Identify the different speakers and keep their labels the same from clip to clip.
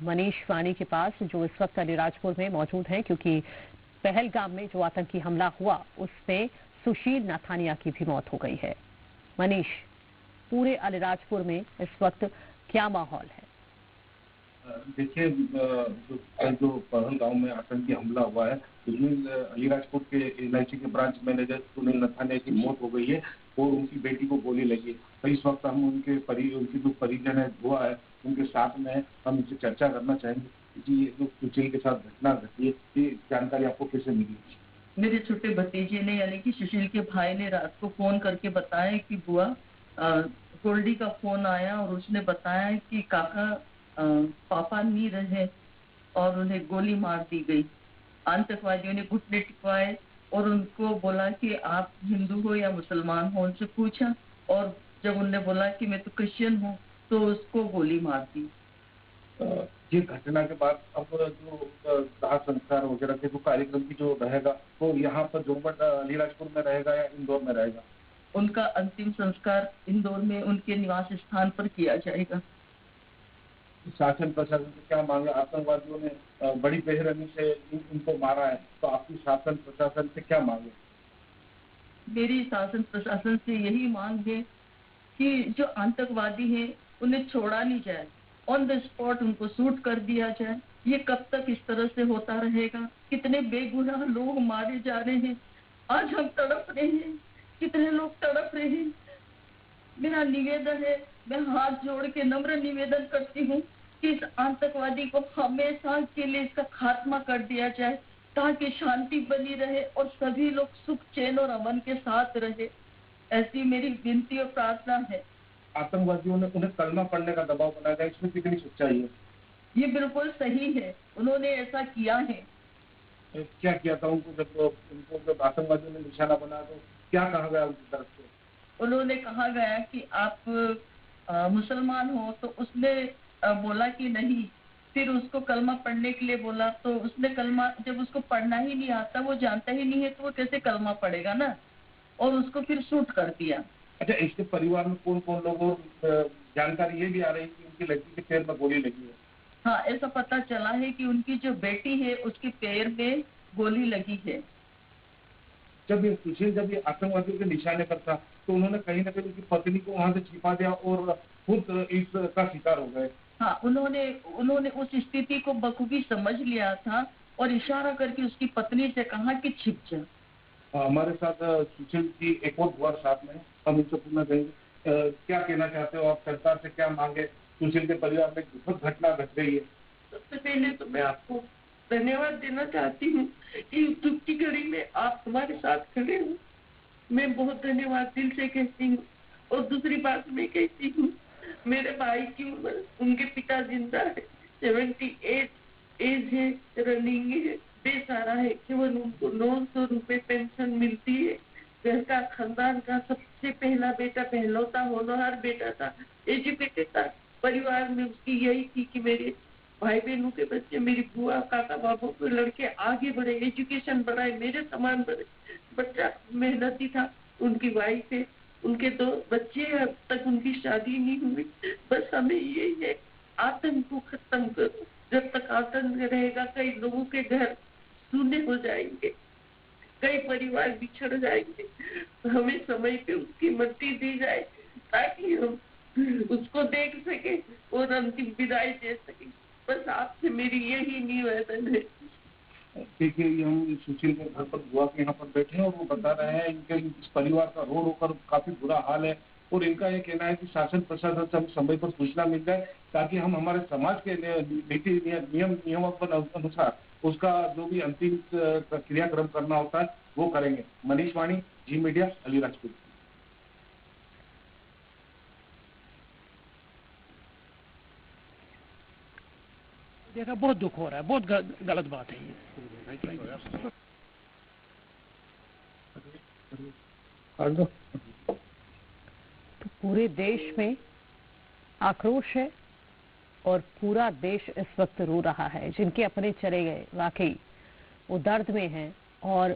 Speaker 1: मनीष वानी के पास, जो इस वक्त अलीराजपुर में मौजूद हैं, क्योंकि पहलगाम में जो आतंकी हमला हुआ उसमें सुशील नाथानिया की भी मौत हो गई है। मनीष, पूरे अलीराजपुर में इस वक्त क्या माहौल है?
Speaker 2: देखिए, जो पहलगाम में आतंकी हमला हुआ है उसमें अलीराजपुर के एलआईसी के ब्रांच मैनेजर सुनील नथानिया की मौत हो गई है और उनकी बेटी को गोली लगी है। तो इस वक्त हम उनके जो परिजन है हुआ है उनके साथ में हम इनसे चर्चा करना चाहेंगे कि ये जो सुशील के साथ घटना घटी है, ये जानकारी आपको कैसे मिली?
Speaker 3: मेरे छोटे भतीजे ने यानी कि सुशील के भाई ने रात को फोन करके बताया कि बुआ गोल्डी का फोन आया और उसने बताया कि काका पापा नहीं रहे और उन्हें गोली मार दी गई। आतंकवादियों ने घुटने टिकवाए और उनको बोला कि आप हिंदू हो या मुसलमान हो, उनसे पूछा और जब उनने बोला कि मैं तो क्रिश्चियन हूँ तो उसको गोली मार दी।
Speaker 2: ये घटना के बाद अब जो दाह संस्कार वगैरह के जो कार्यक्रम की जो रहेगा तो यहाँ पर जोबट अलीराजपुर में रहेगा या इंदौर में रहेगा?
Speaker 3: उनका अंतिम संस्कार इंदौर में उनके निवास स्थान पर किया जाएगा।
Speaker 2: शासन प्रशासन से क्या मांगे? आतंकवादियों ने बड़ी बेरहमी से इनको मारा है, तो आपकी शासन प्रशासन से क्या मांगे?
Speaker 3: मेरी शासन प्रशासन से यही मांग है कि जो आतंकवादी हैं उन्हें छोड़ा नहीं जाए, ऑन द स्पॉट उनको शूट कर दिया जाए। ये कब तक इस तरह से होता रहेगा? कितने बेगुनाह लोग मारे जा रहे हैं, आज हम तड़प रहे हैं, कितने लोग तड़प रहे हैं। मेरा निवेदन है, मैं हाथ जोड़ के नम्र निवेदन करती हूँ कि इस आतंकवादी को हमेशा के लिए इसका खात्मा कर दिया जाए ताकि शांति बनी रहे और सभी लोग सुख चैन और अमन के साथ रहे। ऐसी मेरी विनती और प्रार्थना है।
Speaker 2: आतंकवादियों ने उन्हें कलमा पढ़ने का दबाव बनाया है, इसमें कितनी सच्चाई है?
Speaker 3: ये बिल्कुल सही है, उन्होंने ऐसा किया है।
Speaker 2: क्या किया था उनको? जब आतंकवादियों ने निशाना बनाया तो क्या कहा गया उनकी तरफ से?
Speaker 3: उन्होंने कहा गया कि आप मुसलमान हो, तो उसने बोला कि नहीं। फिर उसको कलमा पढ़ने के लिए बोला तो उसने कलमा, जब उसको पढ़ना ही नहीं आता, वो जानता ही नहीं है, तो वो कैसे कलमा पढ़ेगा ना, और उसको फिर शूट कर दिया।
Speaker 2: अच्छा, इसके परिवार में कौन कौन लोग? जानकारी ये भी आ रही है कि उनकी लड़की के पैर में गोली लगी है।
Speaker 3: हाँ, ऐसा पता चला है कि उनकी जो बेटी है उसके पैर में गोली लगी है।
Speaker 2: जब ये आतंकवादियों के निशाने पर था तो उन्होंने कहीं ना कहीं उनकी पत्नी को वहां से छिपा दिया और खुद इसका शिकार हो गए।
Speaker 3: हाँ, उन्होंने उस स्थिति को बखूबी समझ लिया था और इशारा करके उसकी पत्नी से कहा कि छिप जा।
Speaker 2: हमारे साथ सुशील की एक और बुआ साथ में, हम उनसे पूछना चाहेंगे क्या कहना चाहते हो आप? सरकार से क्या मांगे? सुशील के परिवार में दुखद घटना घट गई है।
Speaker 3: सबसे पहले तो मैं आपको धन्यवाद देना चाहती हूँ कि दुख की घड़ी में आप हमारे साथ खड़े हो। मैं बहुत धन्यवाद दिल से कहती हूँ। और दूसरी बात मैं कहती हूँ, मेरे भाई की उम्र, उनके पिता जिंदा है, 78 एज है, रनिंग है, बेसहारा है, केवल उनको 900 रुपए पेंशन मिलती है। घर का खानदान का सबसे पहला बेटा, पहलौता होनहार बेटा था, एजुकेटेड था। परिवार में उसकी यही थी कि मेरे भाई बहनों के बच्चे, मेरी बुआ काका बाबू के लड़के आगे बढ़े, एजुकेशन बढ़ाए, मेरे समान बढ़े। बच्चा मेहनती था, उनकी वाइफ है, उनके 2 बच्चे, अब तक उनकी शादी नहीं हुई। बस हमें यही है, आतंक को खत्म करो। जब तक आतंक रहेगा कई लोगों के घर सूने हो जाएंगे, कई परिवार बिछड़ जाएंगे। हमें समय पे उसकी मट्टी दी जाए ताकि हम उसको देख सके और अंतिम विदाई दे सके। बस आपसे मेरी यही निवेदन है।
Speaker 2: देखिए, हम सुशील के घर पर बुआ के यहाँ पर बैठे हैं और वो बता रहे हैं इनके इस परिवार का रो रो कर काफी बुरा हाल है और इनका ये कहना है कि शासन प्रशासन से हम समय पर सूचना मिल जाए ताकि हम हमारे समाज के नीति नियमों के अनुसार उसका जो भी अंतिम क्रियाक्रम करना होता है वो करेंगे। मनीष वानी, जी मीडिया, अलीराजपुर।
Speaker 4: देखा, बहुत दुख हो रहा है, बहुत गलत बात है ये।
Speaker 1: तो पूरे देश में आक्रोश है और पूरा देश इस वक्त रो रहा है। जिनके अपने चले गए वाकई वो दर्द में हैं और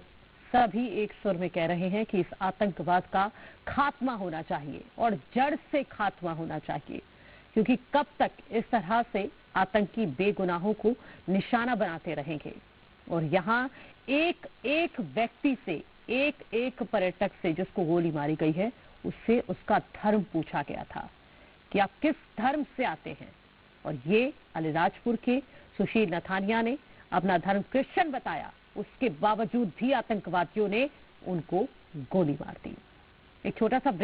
Speaker 1: सभी एक सुर में कह रहे हैं कि इस आतंकवाद का खात्मा होना चाहिए और जड़ से खात्मा होना चाहिए, क्योंकि कब तक इस तरह से आतंकी बेगुनाहों को निशाना बनाते रहेंगे। और यहाँ एक एक व्यक्ति से, एक एक पर्यटक से जिसको गोली मारी गई है, उससे उसका धर्म पूछा गया था कि आप किस धर्म से आते हैं। और ये अलीराजपुर के सुशील नथानिया ने अपना धर्म क्रिश्चियन बताया, उसके बावजूद भी आतंकवादियों ने उनको गोली मार दी। एक छोटा सा ब्रेक